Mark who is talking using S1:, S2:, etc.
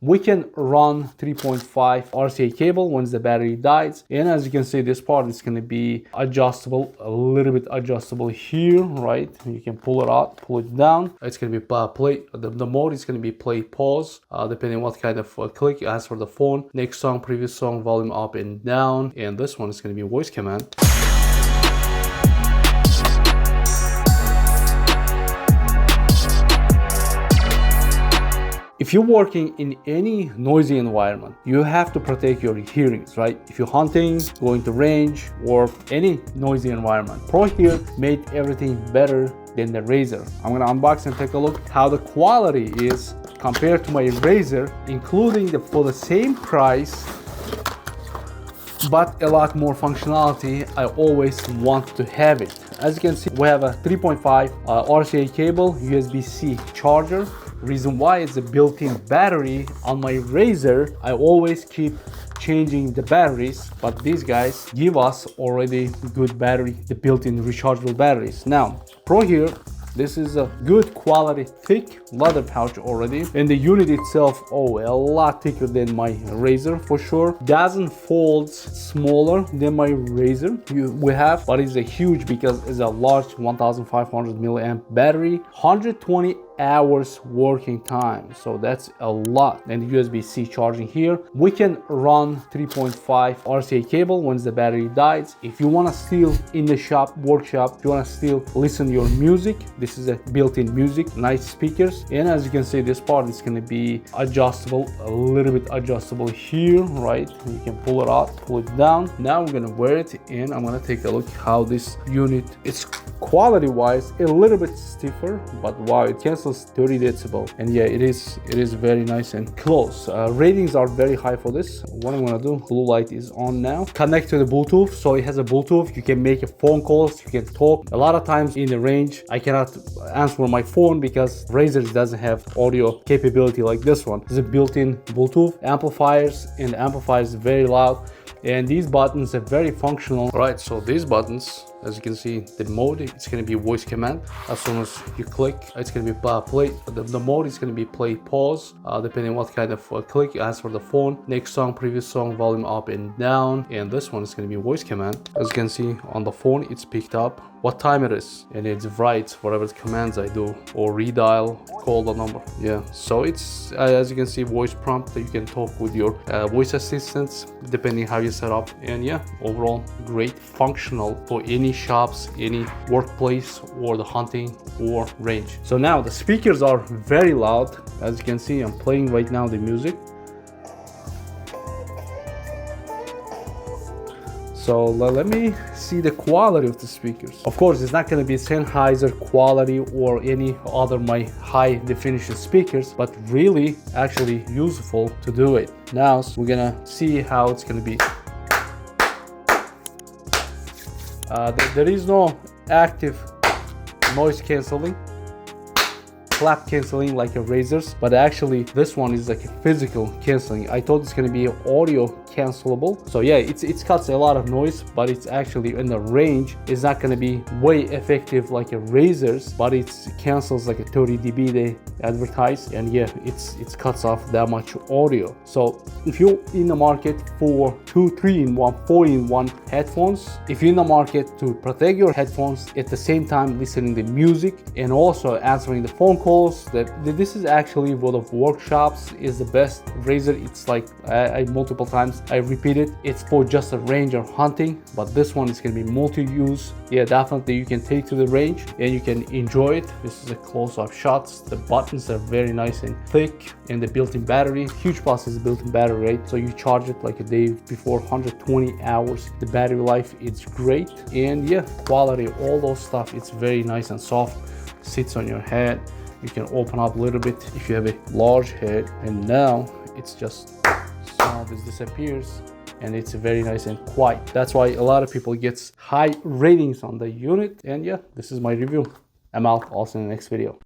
S1: We can run 3.5 RCA cable once the battery dies. And as you can see, this part is going to be adjustable, a little bit adjustable here, right? You can pull it out, pull it down. It's going to be play. The mode is going to be play, pause, depending on what kind of click. As for the phone, next song, previous song, volume up and down. And this one is going to be voice command. If you're working in any noisy environment, you have to protect your hearings, right? If you're hunting, going to range, or any noisy environment. Prohear made everything better than the Razer. I'm gonna unbox and take a look how the quality is compared to my Razer, including for the same price, but a lot more functionality. I always want to have it. As you can see, we have a 3.5 RCA cable, USB-C charger. Reason why is the built-in battery. On my Razer, I always keep changing the batteries, but these guys give us already good battery, the built-in rechargeable batteries. Now, Prohear, this is a good quality thick leather pouch already, and the unit itself, oh, a lot thicker than my Razer for sure. Doesn't fold, smaller than my Razer we have, but it's a huge because it's a large 1500 milliamp battery, 120 hours working time, so that's a lot. And USB-C charging here. We can run 3.5 RCA cable once the battery dies. If you want to still in the shop, workshop, if you want to still listen to your music, this is a built-in music, nice speakers. And as you can see, this part is going to be adjustable, a little bit adjustable here, right? You can pull it out, pull it down. Now we're going to wear it and I'm going to take a look how this unit is quality wise. A little bit stiffer, but wow, it cancels 30 decibel, and yeah, it is very nice and close. Ratings are very high for this. What I'm gonna do, blue light is on now. Connect to the Bluetooth, so it has a Bluetooth. You can make a phone calls, you can talk. A lot of times in the range, I cannot answer my phone because Razer doesn't have audio capability like this one. It's a built-in Bluetooth amplifiers, and the amplifier is very loud. And these buttons are very functional. Right, so these buttons, as you can see, the mode, it's going to be voice command. As soon as you click, it's going to be play. The mode is going to be play, pause, depending on what kind of click. As for the phone, next song, previous song, volume up and down. And this one is going to be voice command. As you can see on the phone, it's picked up what time it is, and it writes whatever commands I do, or redial, call the number. Yeah, so it's as you can see, voice prompt that you can talk with your voice assistants depending how you set up. And yeah, overall great, functional for any shops, any workplace, or the hunting or range. So now the speakers are very loud. As you can see, I'm playing right now the music. So let me see the quality of the speakers. Of course, it's not going to be Sennheiser quality or any other my high definition speakers, but really actually useful to do it. Now we're gonna see how it's going to be. There is no active noise cancelling, clap cancelling like a Razer's, but actually this one is like a physical cancelling. I thought it's going to be audio cancelable. So yeah, it cuts a lot of noise, but it's actually in the range. It's not going to be way effective like a Razer's, but it cancels like a 30 dB they advertise, and yeah, it cuts off that much audio. So if you're in the market for 2, 3-in-1, 4-in-1 headphones, if you're in the market to protect your headphones at the same time listening to music and also answering the phone calls, this is actually one of workshops is the best. Razer, it's like I multiple times I repeat it, it's for just a range or hunting, but this one is going to be multi-use. Yeah, definitely you can take to the range and you can enjoy it. This is a close-up shots. The buttons are very nice and thick, and the built-in battery, huge plus is the built-in battery, right? So you charge it like a day before, 120 hours. The battery life is great, and yeah, quality, all those stuff, it's very nice and soft, sits on your head. You can open up a little bit if you have a large head, and now it's just sound this disappears, and it's very nice and quiet. That's why a lot of people gets high ratings on the unit. And yeah, this is my review. I'm out. Also in the next video.